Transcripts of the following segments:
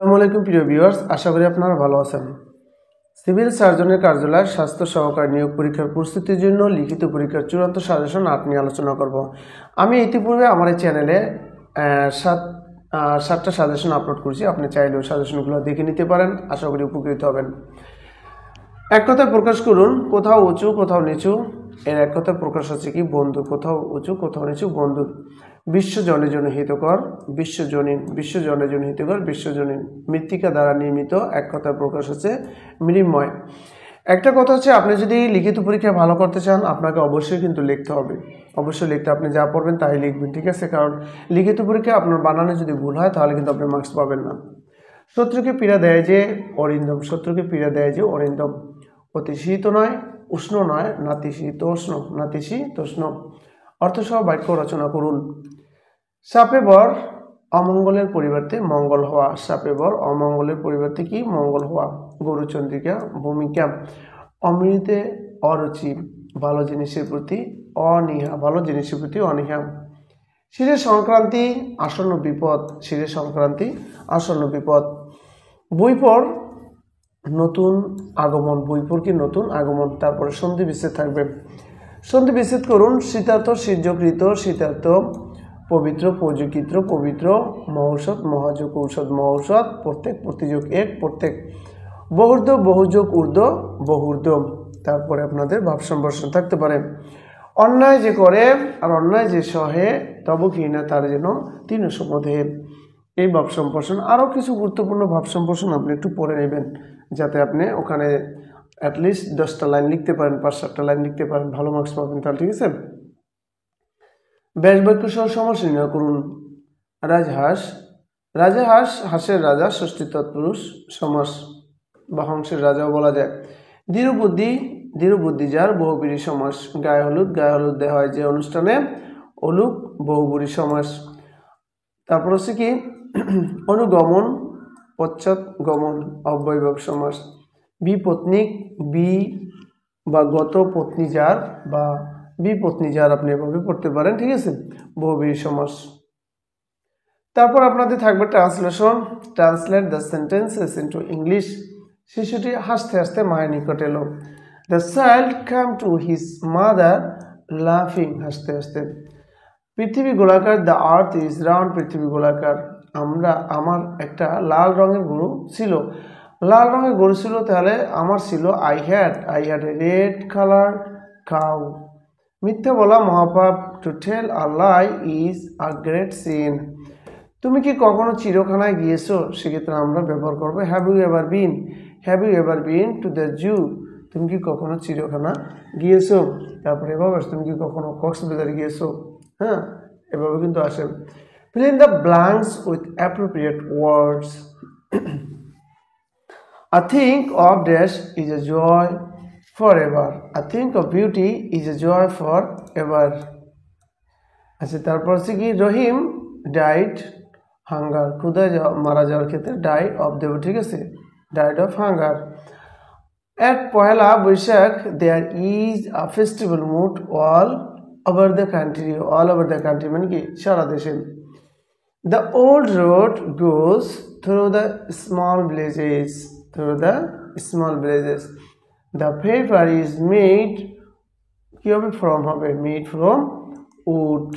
আসসালামু আলাইকুম প্রিয় ভিউয়ার্স, আশা করি আপনারা ভালো আছেন। সিভিল সার্জনের কার্যালয়ে স্বাস্থ্য সহকারী নিয়োগ পরীক্ষার প্রস্তুতির জন্য লিখিত পরীক্ষার চূড়ান্ত সাজেশন আর্ট নিয়ে আলোচনা করব। আমি ইতিপূর্বে আমার এই চ্যানেলে সাতটা সাজেশন আপলোড করেছি। আপনি চাইলেও সাজেশনগুলো দেখে নিতে পারেন, আশা করি উপকৃত হবেন। এক কথায় প্রকাশ করুন, কোথাও উঁচু কোথাও নিচু। এর এক কথায় প্রকাশ হচ্ছে কি বন্ধু, কোথাও উঁচু কোথাও নিচু বন্ধু। বিশ্বজনের জন্য হিতকর, বিশ্বজনীন, বিশ্বজনের জন্য হিতকর, বিশ্বজনীন। মৃত্তিকা দ্বারা নির্মিত, এক কথায় প্রকাশ হচ্ছে মৃন্ময়। একটা কথা হচ্ছে, আপনি যদি লিখিত পরীক্ষায় ভালো করতে চান আপনাকে অবশ্যই কিন্তু লিখতে হবে। অবশ্যই লিখতে, আপনি যা পড়বেন তাই লিখবেন, ঠিক আছে? কারণ লিখিত পরীক্ষায় আপনার বানানে যদি ভুল হয় তাহলে কিন্তু আপনি মার্কস পাবেন না। শত্রুকে পীড়া দেয় যে অরিন্দম, শত্রুকে পীড়া দেয় যে অরিন্দম। অতি শীত নয়, উষ্ণ নয়, নাতিশীতোষ্ণ, নাতিশীতোষ্ণ। অর্থসহ বাক্য রচনা করুন। সাপে বর অমঙ্গলের পরিবর্তে মঙ্গল হওয়া, সাপে বর অমঙ্গলের পরিবর্তে কি মঙ্গল হওয়া। গরুচন্দ্রিকা ভূমিকা। অমৃতে অরুচি, ভালো জিনিসের প্রতি অনীহা, ভালো জিনিসের প্রতি অনীহা। শিরের সংক্রান্তি আসন্ন বিপদ, শিরের সংক্রান্তি আসন্ন বিপদ। বইপর নতুন আগমন, বইপর কি নতুন আগমন। তারপরে সন্ধি বিচ্ছেদ থাকবে। সন্ধি বিচ্ছেদ করুন। শীতার্থ শীর্যকৃত, শীতার্থ পবিত্র পৌযকৃত, পবিত্র মহৌষধ, মহাযোগ ঔষধ, মহৌষধ। প্রত্যেক, প্রতিযোগ এক, প্রত্যেক। বহুর্ধ বহুযোগ ঊর্ধ্ব, বহুর্ধ। তারপরে আপনাদের ভাব সম্ভাষণ থাকতে পারে। অন্যায় যে করে আর অন্যায় যে সহে, তব কি না তার যেন তিন সমধে। এই ভাব সম্ভাষণ, আরও কিছু গুরুত্বপূর্ণ ভাব সম্ভাষণ আপনি একটু পড়ে নেবেন, যাতে আপনি ওখানে অ্যাটলিস্ট 10টা লাইন লিখতে পারেন, 5-7টা লাইন লিখতে পারেন, ভালো মার্কস পাবেন তাহলে, ঠিক আছে? ব্যাস বাক্য সহ সমাস নির্ণয় করুন। রাজহাঁস, রাজাহাঁস, হাঁসের রাজা, ষষ্ঠী তৎপুরুষ সমাস বা হংসের রাজাও বলা যায়। দৃঢ়বুদ্ধি, দৃঢ়বুদ্ধি যার, বহুব্রীহি সমাস। গায়ে হলুদ, গায়ে হলুদ দেওয়া হয় যে অনুষ্ঠানে, অলুক বহুব্রীহি সমাস। তারপর হচ্ছে কি অনুগমন, পশ্চাৎগমন অব্যয়ভাব সমাস। বিপত্নিক, বি বা গত পত্নী যার বা বিপত্নী যার, আপনি এভাবে পড়তে পারেন, ঠিক আছে? বহুব্রীহি সমাস। তারপর আপনাদের থাকবে translation. Translate the sentences into English. শিশুটি হাসতে হাসতে মায়ের নিকট এলো। The child come to his mother লাফিং, হাসতে হাসতে। পৃথিবী গোলাকার, দ্য আর্থ ইজ রাউন্ড, পৃথিবী গোলাকার। আমার একটা লাল রঙের গরু ছিল, লাল রঙের গরু ছিল, তাহলে আমার ছিল I had a red colour cow. মিথ্যা বলা মহাপাপ, to tell a lie is a great sin. তুমি কি কখনো চিড়িয়াখানায় গিয়েছো, সেক্ষেত্রে আমরা ব্যবহার করবো have you ever been, have you ever been to the zoo. তুমি কি কখনো চিড়িয়াখানা গিয়েছো। তারপরে এভাবে তুমি কি কখনো কক্সবাজার গিয়েছো, হ্যাঁ, এভাবে কিন্তু আসে। fill in the blanks with appropriate words. A thing of dash is a joy forever, a thing of beauty is a joy forever. আচ্ছা, তারপর হচ্ছে কি রহিম ডাইড হাঙ্গার, ক্ষুধায় মারা যাওয়ার ক্ষেত্রে ডাই অফ দেব, ঠিক আছে? Died of hunger. At Pohela Boishakh there is a festival mood all over the country, all over the country মানে কি সারা দেশে। The old road goes through the small villages, through the small villages. The paper is made কি হবে from হবে made from wood,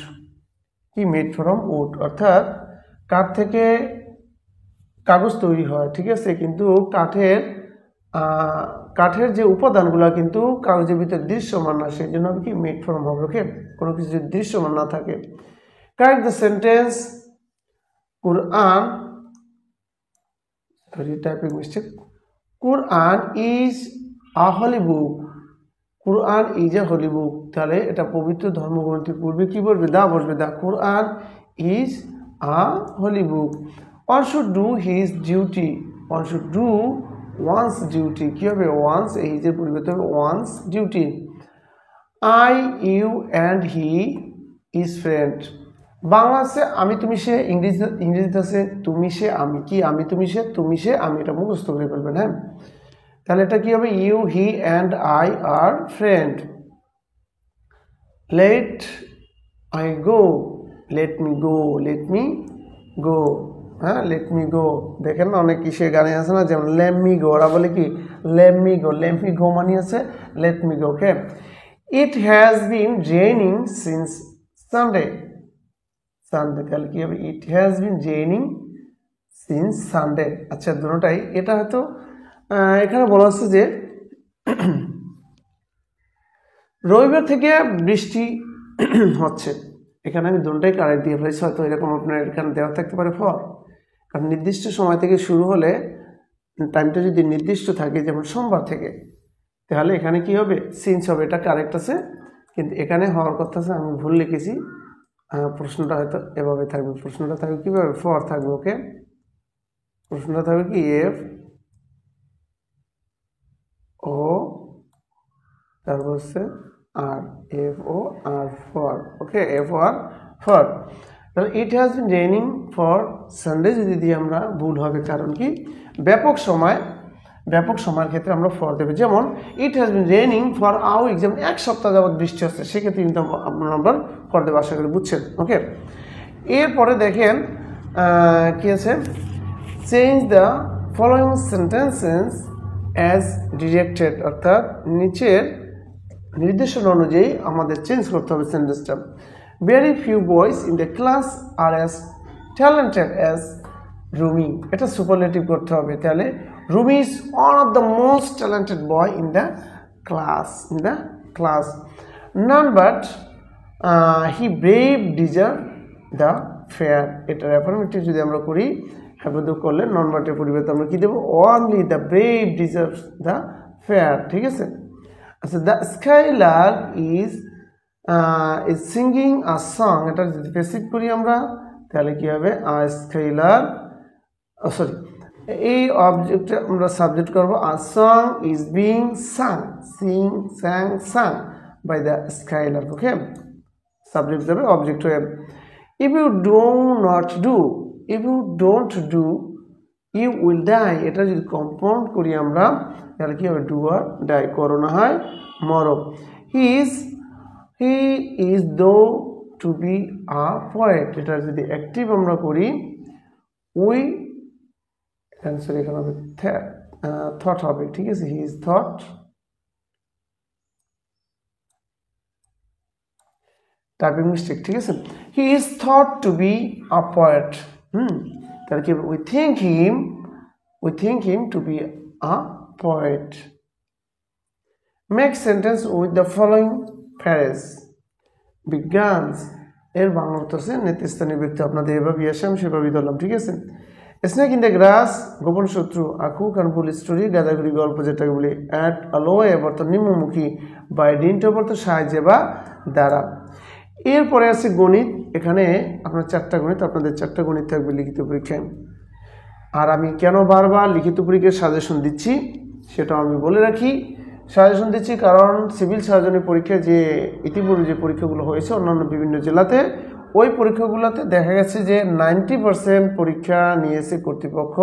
কি made from wood অর্থাৎ কাঠ থেকে কাগজ তৈরি হয়, ঠিক আছে? কিন্তু কাঠের যে উপাদানগুলো কিন্তু কাগজের ভিতরে দৃশ্যমান না, সেই জন্য কি মেড ফ্রম হবে। ওকে, কোনো কিছু যদি দৃশ্যমান না থাকে। Correct the sentence. Quran, sorry typing mistake. Quran is a holy book, Quran is a holy book. তাহলে এটা পবিত্র ধর্মগ্রন্থের পূর্বে কি বলবে, দা বসবে, the Quran is a holy book. One should do his duty, one should do one's duty, কি হবে ওয়ান্স, এই যে পরিবর্তে হবে one's duty. I you and he is friend. Bangla আছে আমি তুমি সে, ইংরেজিতে আছে তুমি সে আমি, কি আমি তুমি সে, তুমি সে আমি, এটা মুখস্থ করে ফেলবেন, হ্যাঁ? তাহলে এটা কি হবে you he and I are friend. Let I go, let me go, let me go. হ্যাঁ, লেট মি গো, দেখেন না অনেক কিসের গানে আছে না, যেমন লেট মি গো, ওরা বলে কি late me go, let me গো মানে আছে late me go. Okay, it has been raining since Sunday, Sunday তাহলে কি হবে, ইট has been raining since Sunday. আচ্ছা, দুটোটাই, এটা হয়তো এখানে বলা হচ্ছে যে রবিবার থেকে বৃষ্টি হচ্ছে, এখানে আমি দুটোটাই কারেক্ট দিয়ে ফেলেছি। হয়তো এরকম আপনার এখানে দেওয়া থাকতে পারে ফর, কারণ নির্দিষ্ট সময় থেকে শুরু হলে টাইমটা যদি নির্দিষ্ট থাকে, যেমন সোমবার থেকে, তাহলে এখানে কি হবে, সিন্স হবে, এটা কারেক্ট আছে। কিন্তু এখানে হওয়ার কথা আছে, আমি ভুল লিখেছি, প্রশ্নটা হয়তো এভাবে থাকবে, প্রশ্নটা থাকবে কীভাবে, ফর থাকবে। ওকে, প্রশ্নটা থাকবে কি এফ ও, তারপর হচ্ছে R, F O R, for. Okay, F O R, for. তাহলে it has been raining for Sunday যদি দিয়ে আমরা ভুল হবে, কারণ কি ব্যাপক সময়ের ক্ষেত্রে আমরা ফর দেবে। যেমন it has been raining for a week, যেমন এক সপ্তাহ যাবৎ বৃষ্টি হচ্ছে, সেক্ষেত্রে কিন্তু আমরা ফর দেবো, আশা করি বুঝছেন। ওকে, এরপরে দেখেন কি আছে, change the following sentences as directed, অর্থাৎ নিচের নির্দেশনা অনুযায়ী আমাদের চেঞ্জ করতে হবে সেন্টেন্সটা। Very few boys in the class are as talented as Rumi, এটা সুপারলেটিভ করতে হবে। তাহলে Rumi is one of the most talented boy in the class, none but he brave deserve the fair. এটার অ্যাফার্মেটিভ যদি আমরা করি, হ্যাভ করলে নন বাটের পরিবর্তে আমরা কি দেবো, only the brave deserves the fair. ঠিক আছে। আচ্ছা, the Skylark is singing a song, এটা যদি প্যাসিভ করি আমরা, তাহলে কি হবে, আ স্কাইলার্ক, সরি, এই অবজেক্টে আমরা সাবজেক্ট করবো, a song is being sung, sung by the skylark. Okay, subject যাবে, অবজেক্ট হয়ে। If you don't do you will die, এটা যদি কম্পাউন্ড করি আমরা, তাহলে কি হবে, ডু আর ডাই, করো না হয় মরো। হি ইজ দো টু বি আ পয়েট, এটা যদি অ্যাক্টিভ আমরা করি, উই অ্যান্সার এখানে হবে থট হবে। ঠিক আছে, he is thought, typing mistake. ঠিক আছে, he is thought to be a poet. তাহলে কি we think him to be a poet. Make sentence with the following phrase. বিজ্ঞান এর বাংলা অর্থ আছে নেতৃস্থানীয় ব্যক্তি, আপনাদের এভাবেই আসে, আমি সেভাবেই ধরলাম। ঠিক আছে, স্নেক ইন দ্য গ্রাস, গোপন শত্রু, আকু কানফুল স্টোরি, গাদাগুড়ি গল্প, যেটাকে বলি অ্যাট আলোয় অর্থাৎ নিম্নমুখী, বাই ডিন্ট অর্থ সাহায্যে বা দ্বারা। এরপরে আছে গণিত, এখানে আপনার 4টা গণিত, আপনাদের 4টা গণিত থাকবে লিখিত পরীক্ষায়। আর আমি কেন বারবার লিখিত পরীক্ষার সাজেশন দিচ্ছি সেটাও আমি বলে রাখি। সাজেশন দিচ্ছি কারণ সিভিল সার্জনের পরীক্ষায় যে ইতিপূর্বে যে পরীক্ষাগুলো হয়েছে অন্যান্য বিভিন্ন জেলাতে, ওই পরীক্ষাগুলোতে দেখা গেছে যে 90% পরীক্ষা নিয়েছে কর্তৃপক্ষ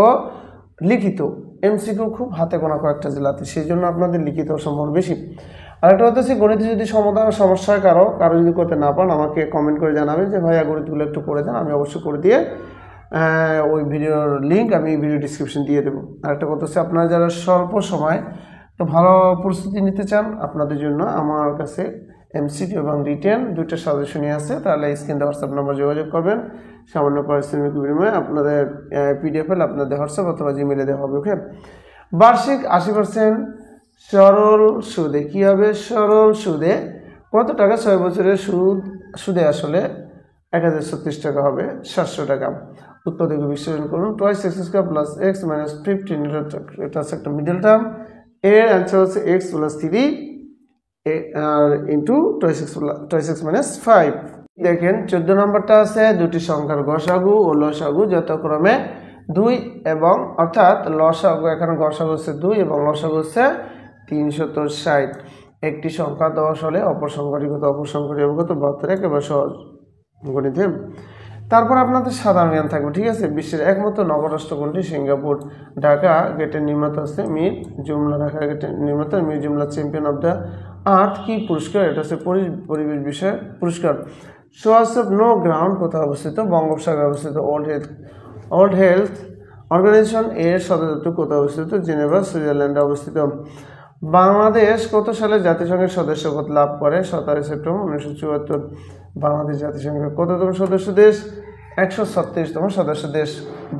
লিখিত, এমসিকিউ খুব হাতে গোনা কয়েকটা জেলাতে, সেই জন্য আপনাদের লিখিত সম্ভাবনা বেশি। আরেকটা হচ্ছে গণিতে যদি সমস্যা কারো যদি করতে না পারেন, আমাকে কমেন্ট করে জানাবেন যে ভাইয়া গণিতগুলো একটু করে দেন, আমি অবশ্যই করে দিয়ে ওই ভিডিওর লিঙ্ক আমি ভিডিও ডিসক্রিপশন দিয়ে দেবো। আরেকটা কথা হচ্ছে, আপনারা যারা স্বল্প সময় একটু ভালো প্রস্তুতি নিতে চান, আপনাদের জন্য আমার কাছে এমসিকিউ এবং রিটেন দুইটা সাজেশনই আছে। তাহলে স্ক্রিন হোয়াটসঅ্যাপ নাম্বার যোগাযোগ করবেন, সামান্য পারিশ্রমিক বিনিময়ে আপনাদের পিডিএফ এল আপনাদের হোয়াটসঅ্যাপ অথবা জিমেলে দেওয়া হবে। ওকে, বার্ষিক 80% সরল সুদে কি হবে, সরল সুদে কত টাকা 6 বছরের সুদে আসলে 1036 টাকা হবে 700 টাকা। উত্তর থেকে বিশ্লেষণ করুন, twice x square plus x minus 15, এটা হচ্ছে একটা মিডল টার্ম। এর অ্যান্সার হচ্ছে এক্স প্লাস 3 আর ইন্টু টোয়াইস এক্স মাইনাস 5। দেখেন 14 নম্বরটা আছে, দুটি সংখ্যার গসাগু ও লসাগু যথাক্রমে 2 এবং, অর্থাৎ লসাগু, এখানে গসাগু হচ্ছে 2 এবং লসাগু হচ্ছে 360। একটি সংখ্যা 10 হলে অপর সংখ্যাটি কত, অপর সংখ্যাটি হবে কত, 72। একেবারে সহজ গণিতে। তারপর আপনাদের সাধারণ জ্ঞান থাকবে। ঠিক আছে, বিশ্বের একমাত্র নগরাষ্ট্র কোনটি, সিঙ্গাপুর। ঢাকা গেটের নির্মাতা আছে মীর জুমলা, ঢাকা গেটের নির্মাতা মীর জুমলা। চ্যাম্পিয়ন অফ দ্য আর্থ কি পুরস্কার, এটা হচ্ছে পরিবেশ বিষয়ক পুরস্কার। সোয়ার্স অফ নো গ্রাউন্ড কোথায় অবস্থিত, বঙ্গোপসাগরে অবস্থিত। ওয়ার্ল্ড হেলথ অর্গানাইজেশন এর সদর দপ্তর কোথায় অবস্থিত? জেনেভা, সুইজারল্যান্ডে অবস্থিত। বাংলাদেশ কত সালে জাতিসংঘের সদস্যপদ লাভ করে? 17 সেপ্টেম্বর 1974। বাংলাদেশ জাতিসংঘের কততম সদস্য দেশ? 136তম সদস্য দেশ।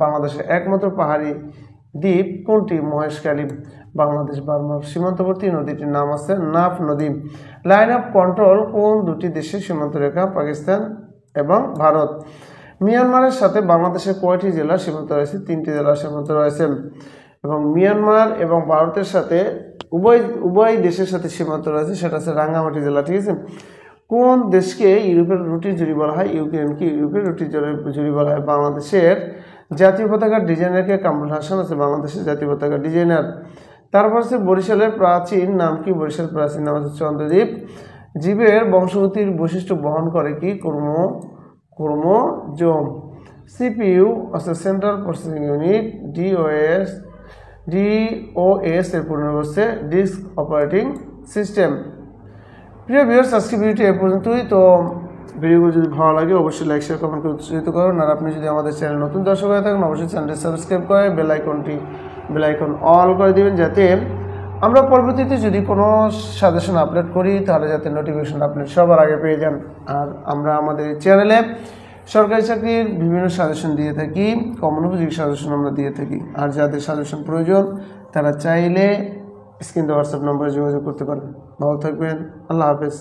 বাংলাদেশের একমাত্র পাহাড়ি দ্বীপ কোনটি? মহেশখালী। বাংলাদেশ বার্মার সীমান্তবর্তী নদীটির নাম আছে নাফ নদী। লাইন অফ কন্ট্রোল কোন দুটি দেশের সীমান্ত রেখা? পাকিস্তান এবং ভারত। মিয়ানমারের সাথে বাংলাদেশের কয়টি জেলার সীমান্ত রয়েছে? 3টি জেলার সীমান্ত রয়েছে। এবং মিয়ানমার এবং ভারতের সাথে উভয় দেশের সাথে সীমান্ত রয়েছে, সেটা হচ্ছে রাঙ্গামাটি জেলা। ঠিক আছে। কোন দেশকে ইউরোপের রুটির জুড়ি বলা হয়? ইউক্রেনকে ইউরোপের রুটির জুড়ি বলা হয়। বাংলাদেশের জাতীয় পতাকার ডিজাইনারকে? কামরুল হাসান আছে বাংলাদেশের জাতীয় পতাকার ডিজাইনার। তারপর হচ্ছে বরিশালের প্রাচীন নাম কি? বরিশাল প্রাচীন নাম হচ্ছে চন্দ্রদ্বীপ। জীবের বংশগতির বৈশিষ্ট্য বহন করে কি? ক্রোমোজোম। সিপিইউ আছে সেন্ট্রাল প্রসেসিং ইউনিট। ডিওএস এর পূর্ণ হচ্ছে ডিস্ক অপারেটিং সিস্টেম। প্রিয় ভিউয়ার্স, আজকে ভিডিওটি এ পর্যন্তই। তো ভিডিওগুলো যদি ভালো লাগে অবশ্যই লাইক শেয়ার কমেন্ট করে উৎসাহিত করুন। আর আপনি যদি আমাদের চ্যানেল নতুন দর্শক হয়ে থাকেন অবশ্যই চ্যানেলটি সাবস্ক্রাইব করে বেল আইকন অল করে দিবেন, যাতে আমরা পরবর্তীতে যদি কোনো সাজেশন আপলোড করি তাহলে যাতে নোটিফিকেশন আপনি সবার আগে পেয়ে যান। আর আমরা আমাদের চ্যানেলে সরকারি চাকরির বিভিন্ন সাজেশন দিয়ে থাকি, কমন উপযোগী সাজেশন আমরা দিয়ে থাকি। আর যাদের সাজেশন প্রয়োজন তারা চাইলে স্ক্রিন হোয়াটসঅ্যাপ নম্বরে যোগাযোগ করতে পারেন। ভালো থাকবেন। আল্লাহ হাফেজ।